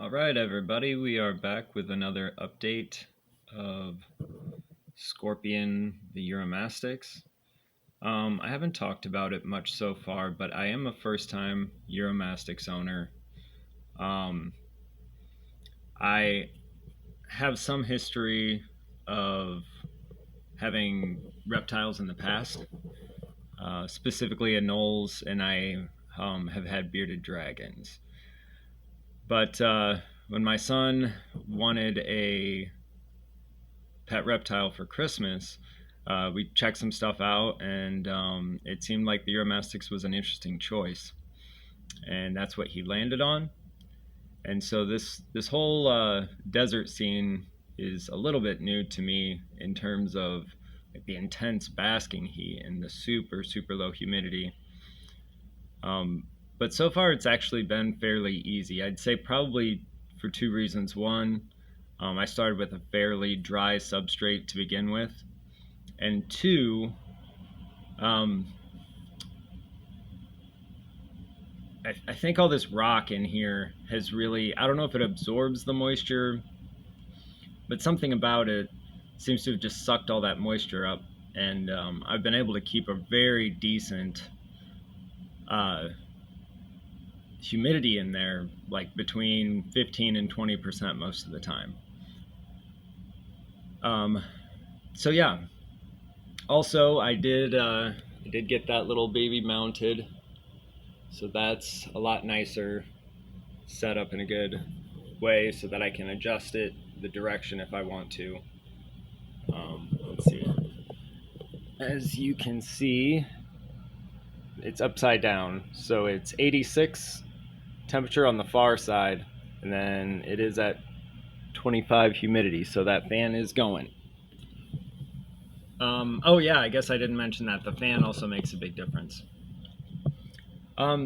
All right, everybody, we are back with another update of Scorpion the Uromastyx. I haven't talked about it much so far, but I am a first time Uromastyx owner. Um, I have some history of having reptiles in the past, specifically anoles, and I have had bearded dragons. But when my son wanted a pet reptile for Christmas, we checked some stuff out, and it seemed like the Uromastyx was an interesting choice, and that's what he landed on. And so this whole desert scene is a little bit new to me in terms of like the intense basking heat and the super low humidity. But so far, it's actually been fairly easy. I'd say probably for two reasons. One, I started with a fairly dry substrate to begin with, and two, um, I think all this rock in here has really, I don't know if it absorbs the moisture, but something about it seems to have just sucked all that moisture up. And I've been able to keep a very decent uh, humidity in there, like between 15 and 20% most of the time. Um, so yeah. Also, I did get that little baby mounted, so that's a lot nicer, set up in a good way so that I can adjust it the direction if I want to. Let's see. As you can see, it's upside down, so it's 86 temperature on the far side, and then it is at 25 humidity, so that fan is going. Oh yeah, I guess I didn't mention that the fan also makes a big difference.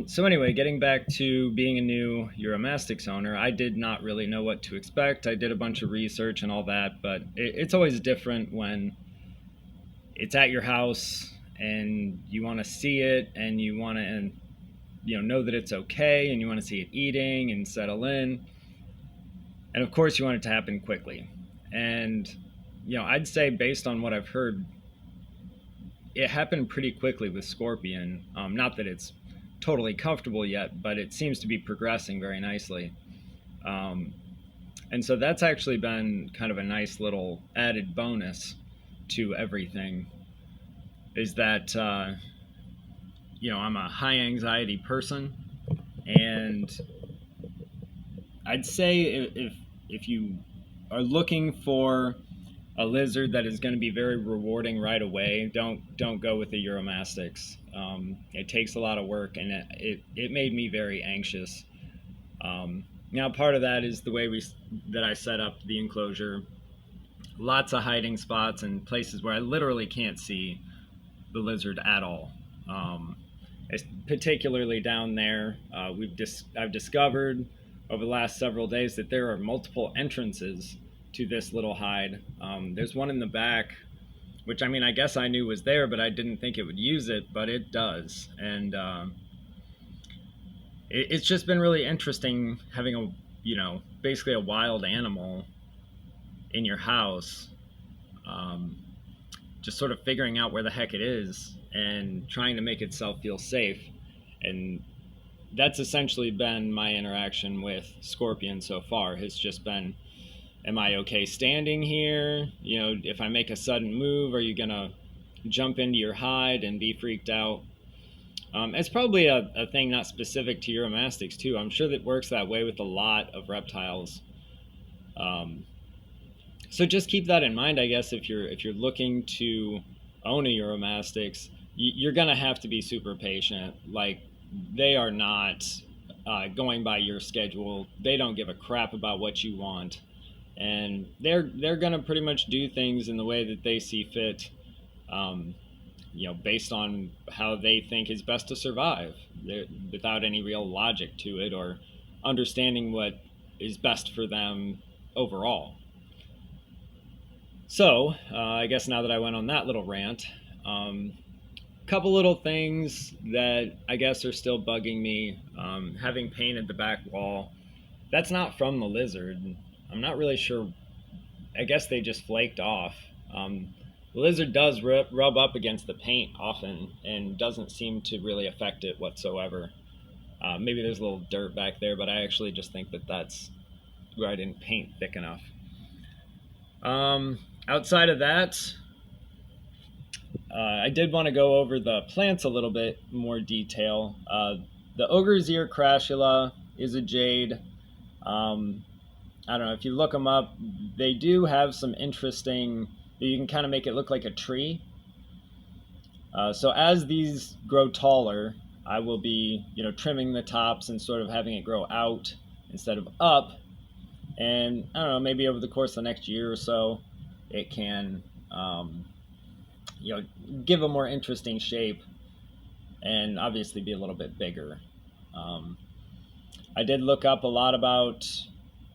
So anyway, getting back to being a new Uromastyx owner, I did not really know what to expect. I did a bunch of research and all that, but it's always different when it's at your house and you want to see it and you want to, and know that it's okay, and you want to see it eating and settle in, and of course you want it to happen quickly. And I'd say based on what I've heard, it happened pretty quickly with Scorpion. Not that it's totally comfortable yet, but it seems to be progressing very nicely. Um, and so that's actually been kind of a nice little added bonus to everything. Is that I'm a high anxiety person, and I'd say if you are looking for a lizard that is going to be very rewarding right away, don't go with the Uromastyx. It takes a lot of work, and it made me very anxious. Now, part of that is the way that I set up the enclosure. Lots of hiding spots and places where I literally can't see the lizard at all. Particularly down there, I've discovered over the last several days that there are multiple entrances to this little hide. There's one in the back, which I guess I knew was there, but I didn't think it would use it, but it does. And it's just been really interesting having basically a wild animal in your house, um, just sort of figuring out where the heck it is and trying to make itself feel safe. And that's essentially been my interaction with Scorpion so far, has just been, am I okay standing here? If I make a sudden move, are you going to jump into your hide and be freaked out? It's probably a thing not specific to Uromastyx too. I'm sure that works that way with a lot of reptiles. Um, so just keep that in mind, I guess, if you're looking to own a Uromastyx, you're gonna have to be super patient. Like, they are not going by your schedule. They don't give a crap about what you want, and they're gonna pretty much do things in the way that they see fit. Um, based on how they think is best to survive, without any real logic to it or understanding what is best for them overall. So, I guess now that I went on that little rant, couple little things that I guess are still bugging me. Having painted the back wall, that's not from the lizard. I'm not really sure. I guess they just flaked off. The lizard does rub up against the paint often and doesn't seem to really affect it whatsoever. Maybe there's a little dirt back there, but I actually just think that that's where I didn't paint thick enough. Outside of that, I did want to go over the plants a little bit more detail. The ogre's ear crassula is a jade. I don't know, if you look them up, they do have some interesting, you can kind of make it look like a tree. So as these grow taller, I will be, trimming the tops and sort of having it grow out instead of up. And I don't know, maybe over the course of the next year or so, it can, give a more interesting shape and obviously be a little bit bigger. I did look up a lot about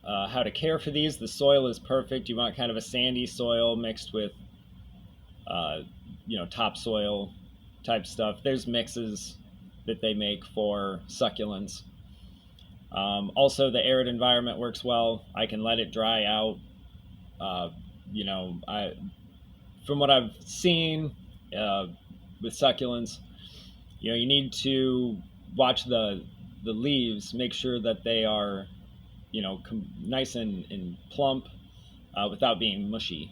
how to care for these. The soil is perfect. You want kind of a sandy soil mixed with, topsoil type stuff. There's mixes that they make for succulents. Also, the arid environment works well. I can let it dry out. From what I've seen with succulents, you need to watch the leaves, make sure that they are, nice and plump without being mushy.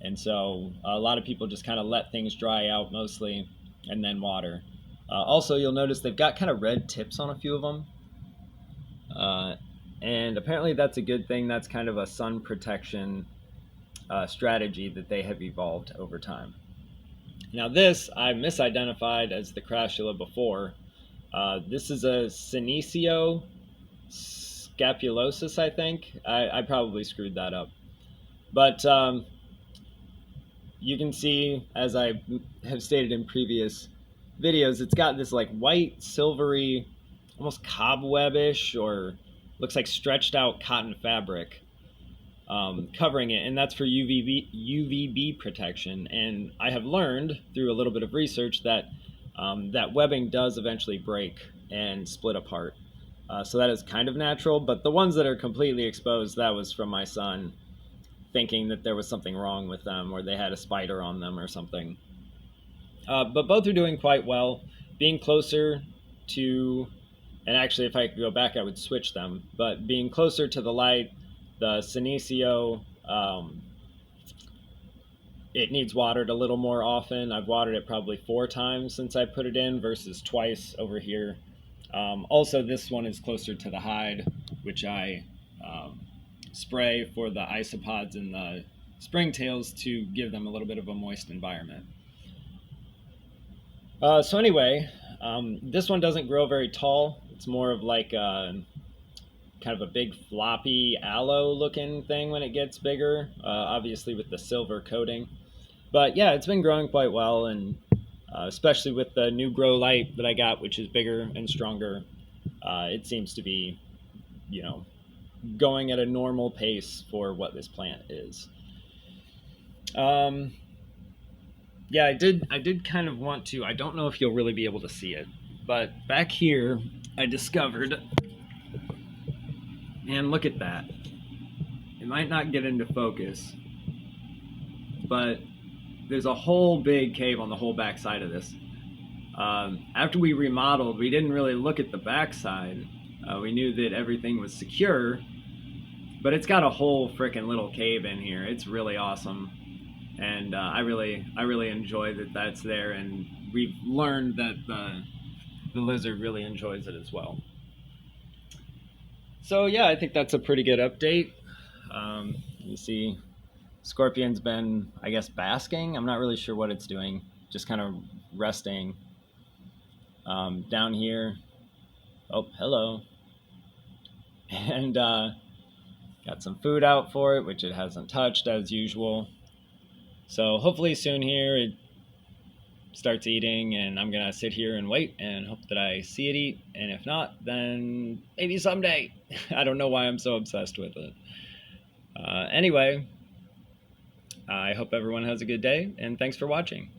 And so a lot of people just kind of let things dry out mostly and then water. Also, you'll notice they've got kind of red tips on a few of them. And apparently that's a good thing. That's kind of a sun protection strategy that they have evolved over time. Now this I misidentified as the crassula before. This is a Senecio scapulosus, I think. I probably screwed that up. But you can see, as I have stated in previous videos, it's got this like white, silvery, almost cobwebbish, or looks like stretched out cotton fabric covering it, and that's for UVB protection. And I have learned through a little bit of research that that webbing does eventually break and split apart. So that is kind of natural, but the ones that are completely exposed, that was from my son thinking that there was something wrong with them or they had a spider on them or something. But both are doing quite well. Being closer to, and actually if I could go back I would switch them, but being closer to the light, the Senecio, it needs watered a little more often. I've watered it probably 4 times since I put it in versus twice over here. Also, this one is closer to the hide, which I spray for the isopods and the springtails to give them a little bit of a moist environment. So anyway, this one doesn't grow very tall. It's more of like kind of a big floppy aloe looking thing when it gets bigger, obviously with the silver coating. But yeah, it's been growing quite well, and especially with the new grow light that I got, which is bigger and stronger, it seems to be, going at a normal pace for what this plant is. Yeah, I did kind of want to, I don't know if you'll really be able to see it, but back here I discovered, and look at that. It might not get into focus, but there's a whole big cave on the whole back side of this. After we remodeled, we didn't really look at the back side. We knew that everything was secure, but it's got a whole frickin' little cave in here. It's really awesome. And I really enjoy that that's there, and we've learned that the lizard really enjoys it as well. So yeah, I think that's a pretty good update. You see Scorpion's been, I guess, basking. I'm not really sure what it's doing, just kind of resting. Down here, oh, hello. And got some food out for it, which it hasn't touched as usual. So hopefully soon here it starts eating, and I'm gonna sit here and wait and hope that I see it eat, and if not, then maybe someday. I don't know why I'm so obsessed with it. Anyway, I hope everyone has a good day, and thanks for watching.